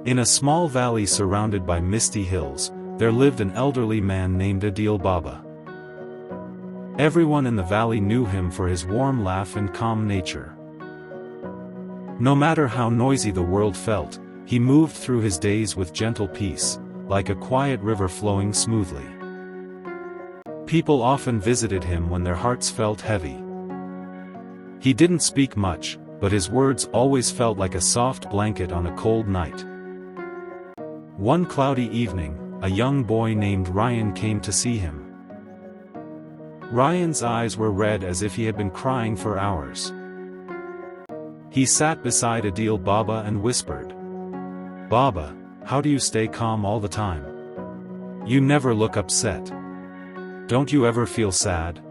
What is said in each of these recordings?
In a small valley surrounded by misty hills, there lived an elderly man named Adeel Baba. Everyone in the valley knew him for his warm laugh and calm nature. No matter how noisy the world felt, he moved through his days with gentle peace, like a quiet river flowing smoothly. People often visited him when their hearts felt heavy. He didn't speak much, but his words always felt like a soft blanket on a cold night. One cloudy evening, a young boy named Rayan came to see him. Rayan's eyes were red as if he had been crying for hours. He sat beside Adeel Baba and whispered, "Baba, how do you stay calm all the time? You never look upset. Don't you ever feel sad?"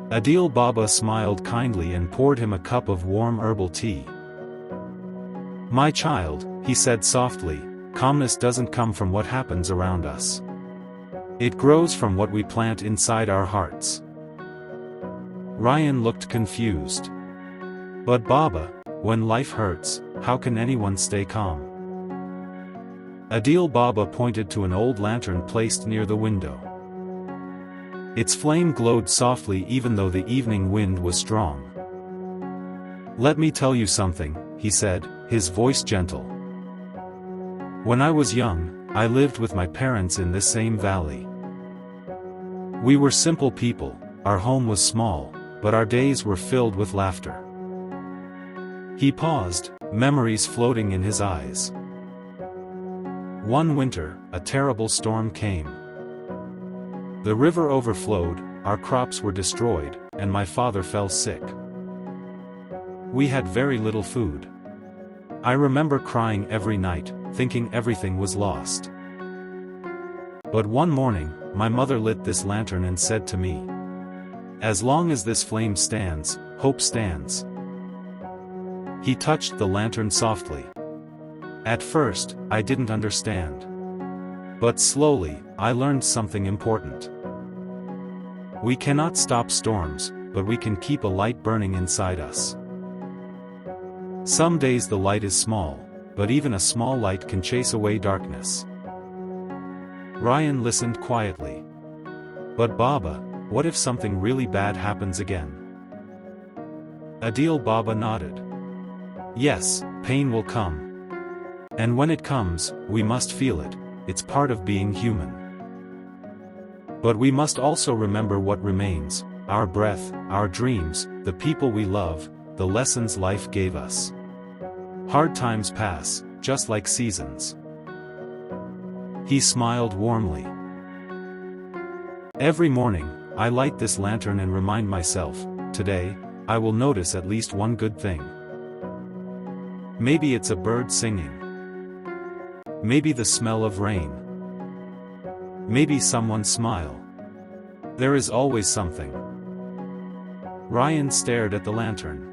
Adeel Baba smiled kindly and poured him a cup of warm herbal tea. "My child," he said softly, "calmness doesn't come from what happens around us. It grows from what we plant inside our hearts." Rayan looked confused. "But Baba, when life hurts, how can anyone stay calm?" Adeel Baba pointed to an old lantern placed near the window. Its flame glowed softly even though the evening wind was strong. "Let me tell you something," he said, his voice gentle. "When I was young, I lived with my parents in this same valley. We were simple people, our home was small, but our days were filled with laughter." He paused, memories floating in his eyes. One winter, a terrible storm came. The river overflowed, our crops were destroyed, and my father fell sick. We had very little food. I remember crying every night, thinking everything was lost. But one morning, my mother lit this lantern and said to me, "As long as this flame stands, hope stands." He touched the lantern softly. At first, I didn't understand. But slowly, I learned something important. We cannot stop storms, but we can keep a light burning inside us. Some days the light is small, but even a small light can chase away darkness. Rayan listened quietly. "But Baba, what if something really bad happens again?" Adeel Baba nodded. "Yes, pain will come. And when it comes, we must feel it, it's part of being human. But we must also remember what remains, our breath, our dreams, the people we love, the lessons life gave us. Hard times pass, just like seasons." He smiled warmly. "Every morning, I light this lantern and remind myself, today, I will notice at least one good thing. Maybe it's a bird singing. Maybe the smell of rain. Maybe someone's smile. There is always something." Rayan stared at the lantern.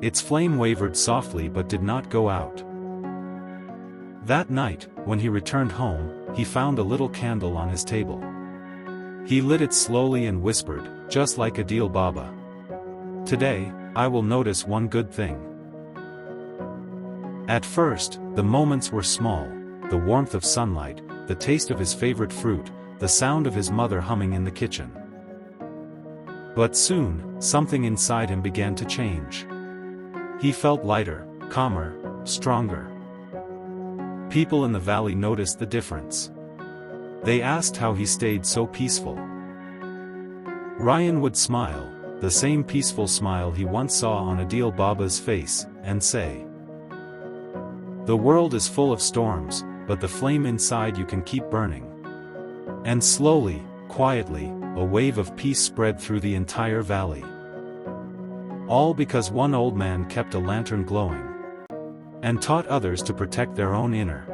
Its flame wavered softly but did not go out. That night, when he returned home, he found a little candle on his table. He lit it slowly and whispered, just like Adeel Baba, "Today, I will notice one good thing." At first, the moments were small, the warmth of sunlight, the taste of his favorite fruit, the sound of his mother humming in the kitchen. But soon, something inside him began to change. He felt lighter, calmer, stronger. People in the valley noticed the difference. They asked how he stayed so peaceful. Rayan would smile, the same peaceful smile he once saw on Adeel Baba's face, and say, "The world is full of storms, but the flame inside you can keep burning." And slowly, quietly, a wave of peace spread through the entire valley. All because one old man kept a lantern glowing and taught others to protect their own inner